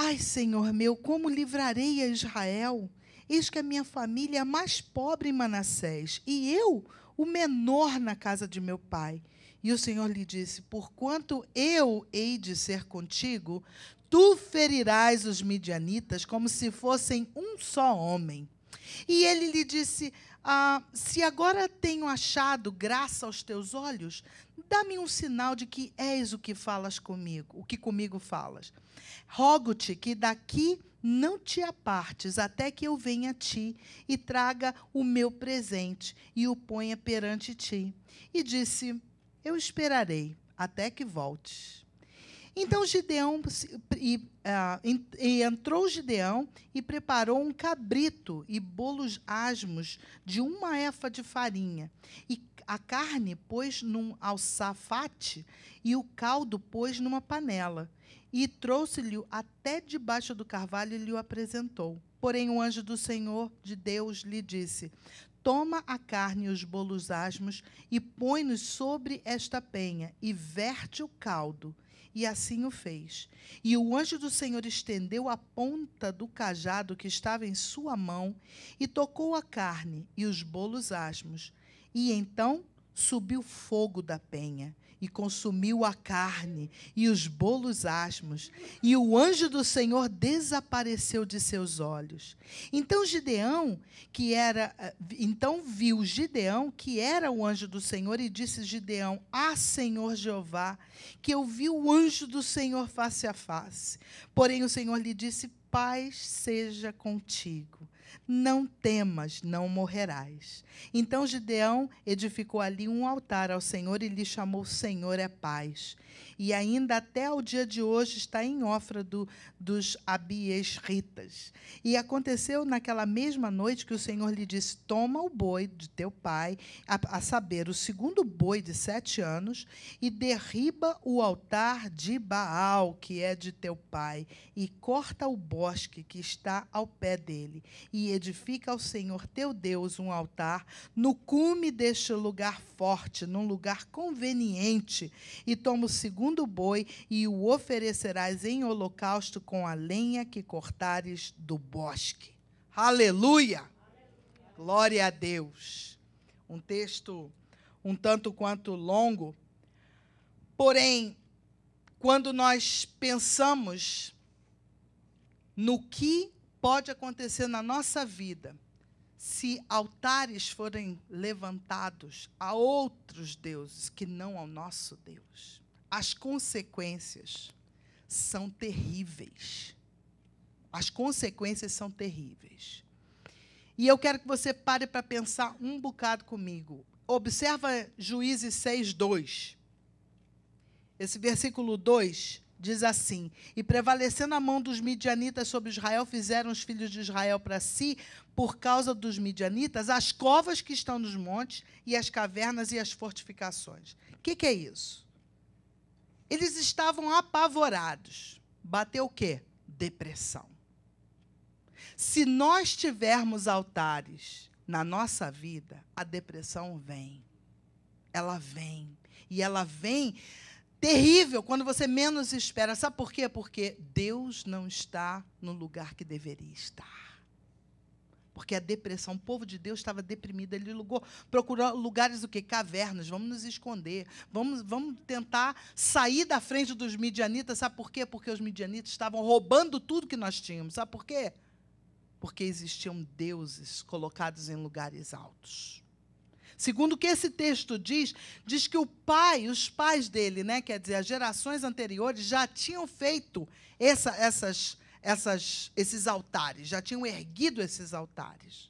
Ai, Senhor meu, como livrarei a Israel? Eis que a minha família é a mais pobre em Manassés, e eu, o menor na casa de meu pai. E o Senhor lhe disse: porquanto eu hei de ser contigo, tu ferirás os midianitas como se fossem um só homem. E ele lhe disse: se agora tenho achado graça aos teus olhos, dá-me um sinal de que és o que falas comigo, o que comigo falas. Rogo-te que daqui não te apartes, até que eu venha a ti e traga o meu presente e o ponha perante ti. E disse: eu esperarei até que voltes. Então entrou Gideão e preparou um cabrito e bolos asmos de 1 efa de farinha. E a carne pôs num alçafate e o caldo pôs numa panela. E trouxe-lhe até debaixo do carvalho e lhe o apresentou. Porém, o anjo do Senhor de Deus lhe disse: toma a carne e os bolos asmos e põe-nos sobre esta penha e verte o caldo. E assim o fez. E o anjo do Senhor estendeu a ponta do cajado que estava em sua mão e tocou a carne e os bolos asmos. E então subiu fogo da penha e consumiu a carne e os bolos asmos. E o anjo do Senhor desapareceu de seus olhos. Então viu Gideão que era o anjo do Senhor e disse Gideão: Senhor Jeová, que eu vi o anjo do Senhor face a face. Porém o Senhor lhe disse: paz seja contigo. Não temas, não morrerás. Então Gideão edificou ali um altar ao Senhor e lhe chamou Senhor é paz. E ainda até ao dia de hoje está em Ofra dos Abiesritas. E aconteceu naquela mesma noite que o Senhor lhe disse: toma o boi de teu pai, a saber, o segundo boi de 7 anos, e derriba o altar de Baal, que é de teu pai, e corta o bosque que está ao pé dele, e edifica ao Senhor teu Deus um altar no cume deste lugar forte, num lugar conveniente, e toma o segundo boi e o oferecerás em holocausto com a lenha que cortares do bosque. Aleluia! Glória a Deus. Um texto um tanto quanto longo, porém, quando nós pensamos no que pode acontecer na nossa vida se altares forem levantados a outros deuses que não ao nosso Deus, as consequências são terríveis. As consequências são terríveis. E eu quero que você pare para pensar um bocado comigo. Observa Juízes 6:2. Esse versículo 2 diz assim: e prevalecendo a mão dos midianitas sobre Israel, fizeram os filhos de Israel para si, por causa dos midianitas, as covas que estão nos montes, e as cavernas e as fortificações. O que é isso? Eles estavam apavorados. Bateu o quê? Depressão. Se nós tivermos altares na nossa vida, a depressão vem. Ela vem. E ela vem terrível, quando você menos espera. Sabe por quê? Porque Deus não está no lugar que deveria estar. Porque a depressão, o povo de Deus estava deprimido. Ele procurou lugares, o quê? Cavernas. Vamos nos esconder. Vamos tentar sair da frente dos midianitas. Sabe por quê? Porque os midianitas estavam roubando tudo que nós tínhamos. Sabe por quê? Porque existiam deuses colocados em lugares altos. Segundo o que esse texto diz que os pais dele, né, quer dizer, as gerações anteriores, já tinham feito esses altares, já tinham erguido esses altares.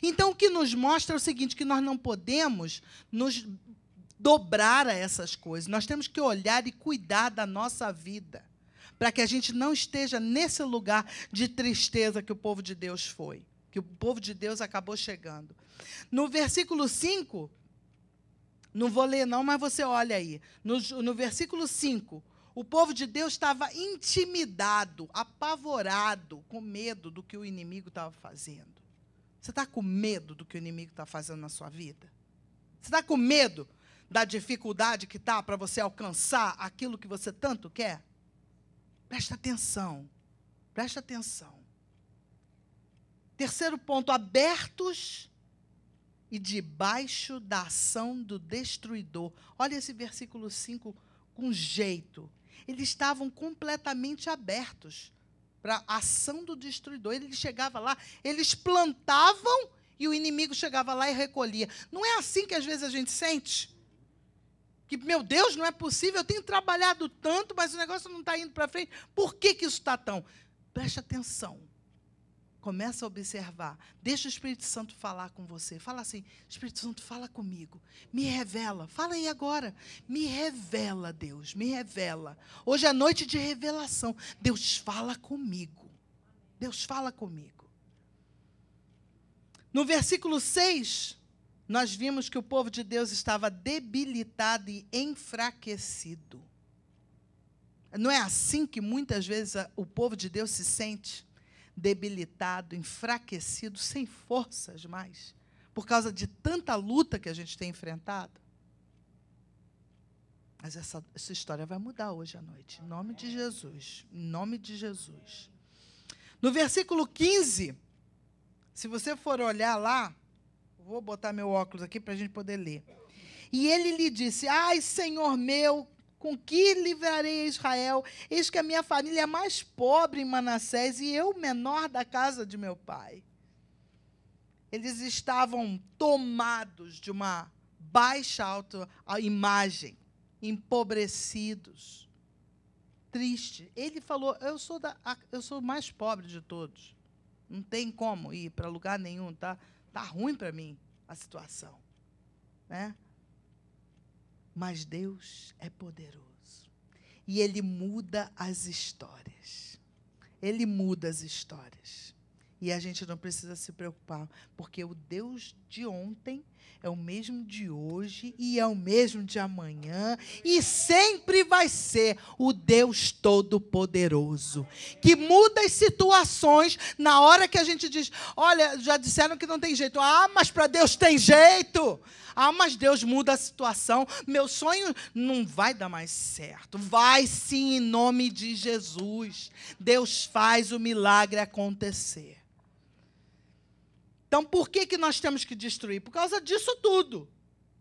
Então, o que nos mostra é o seguinte, que nós não podemos nos dobrar a essas coisas. Nós temos que olhar e cuidar da nossa vida, para que a gente não esteja nesse lugar de tristeza que o povo de Deus foi, que o povo de Deus acabou chegando. No versículo 5, não vou ler não, mas você olha aí. No versículo 5, o povo de Deus estava intimidado, apavorado, com medo do que o inimigo estava fazendo. Você está com medo do que o inimigo está fazendo na sua vida? Você está com medo da dificuldade que está para você alcançar aquilo que você tanto quer? Presta atenção. Presta atenção. Terceiro ponto, abertos e debaixo da ação do destruidor. Olha esse versículo 5 com jeito. Eles estavam completamente abertos para a ação do destruidor. Ele chegava lá, eles plantavam e o inimigo chegava lá e recolhia. Não é assim que às vezes a gente sente? Que, meu Deus, não é possível, eu tenho trabalhado tanto, mas o negócio não está indo para frente. Por que isso está tão? Preste atenção. Começa a observar. Deixa o Espírito Santo falar com você. Fala assim, Espírito Santo, fala comigo. Me revela. Fala aí agora. Me revela, Deus. Me revela. Hoje é noite de revelação. Deus fala comigo. Deus fala comigo. No versículo 6, nós vimos que o povo de Deus estava debilitado e enfraquecido. Não é assim que muitas vezes o povo de Deus se sente? Debilitado, enfraquecido, sem forças mais, por causa de tanta luta que a gente tem enfrentado. Mas essa história vai mudar hoje à noite, em nome de Jesus, em nome de Jesus. No versículo 15, se você for olhar lá, vou botar meu óculos aqui para a gente poder ler. E ele lhe disse, ai, Senhor meu, com que livrarei Israel? Eis que a minha família é mais pobre em Manassés e eu menor da casa de meu pai. Eles estavam tomados de uma baixa autoimagem, empobrecidos, tristes. Ele falou, eu sou o mais pobre de todos. Não tem como ir para lugar nenhum, tá ruim para mim a situação, né? Mas Deus é poderoso. E Ele muda as histórias. Ele muda as histórias. E a gente não precisa se preocupar, porque o Deus de ontem é o mesmo de hoje e é o mesmo de amanhã e sempre vai ser o Deus Todo-Poderoso, que muda as situações na hora que a gente diz, olha, já disseram que não tem jeito. Ah, mas para Deus tem jeito. Ah, mas Deus muda a situação. Meu sonho não vai dar mais certo. Vai sim, em nome de Jesus. Deus faz o milagre acontecer. Então, por que nós temos que destruir? Por causa disso tudo.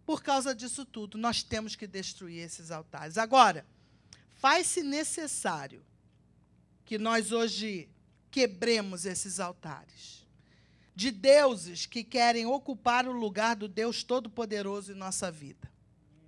Por causa disso tudo, nós temos que destruir esses altares. Agora, faz-se necessário que nós hoje quebremos esses altares de deuses que querem ocupar o lugar do Deus Todo-Poderoso em nossa vida.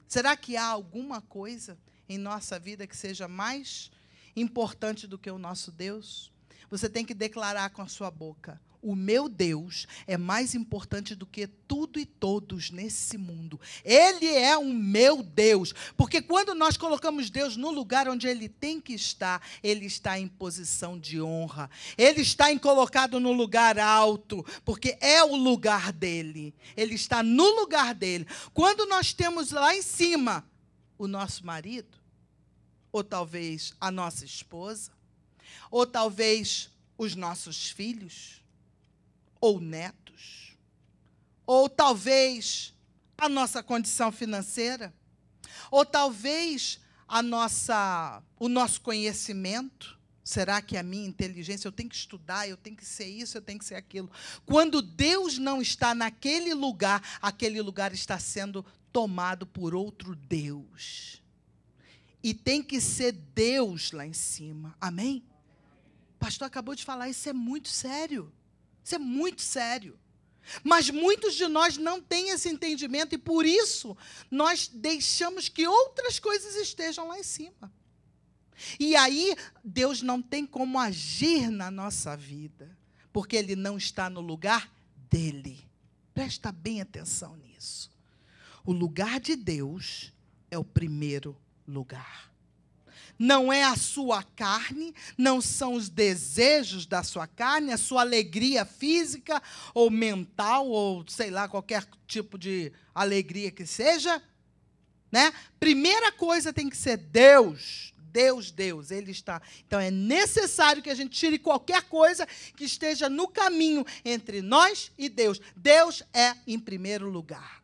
Será que há alguma coisa em nossa vida que seja mais importante do que o nosso Deus? Você tem que declarar com a sua boca, o meu Deus é mais importante do que tudo e todos nesse mundo. Ele é o meu Deus. Porque quando nós colocamos Deus no lugar onde Ele tem que estar, Ele está em posição de honra. Ele está colocado no lugar alto, porque é o lugar dEle. Ele está no lugar dEle. Quando nós temos lá em cima o nosso marido, ou talvez a nossa esposa, ou talvez os nossos filhos, ou netos, ou talvez a nossa condição financeira, ou talvez o nosso conhecimento. Será que a minha inteligência, eu tenho que estudar, eu tenho que ser isso, eu tenho que ser aquilo. Quando Deus não está naquele lugar, aquele lugar está sendo tomado por outro Deus. E tem que ser Deus lá em cima. Amém? O pastor acabou de falar, isso é muito sério. Isso é muito sério. Mas muitos de nós não têm esse entendimento e, por isso, nós deixamos que outras coisas estejam lá em cima. E aí, Deus não tem como agir na nossa vida, porque Ele não está no lugar dEle. Presta bem atenção nisso. O lugar de Deus é o primeiro lugar. Não é a sua carne, não são os desejos da sua carne, a sua alegria física ou mental, ou sei lá, qualquer tipo de alegria que seja, né? Primeira coisa tem que ser Deus, Deus, Deus, Ele está. Então é necessário que a gente tire qualquer coisa que esteja no caminho entre nós e Deus. Deus é em primeiro lugar.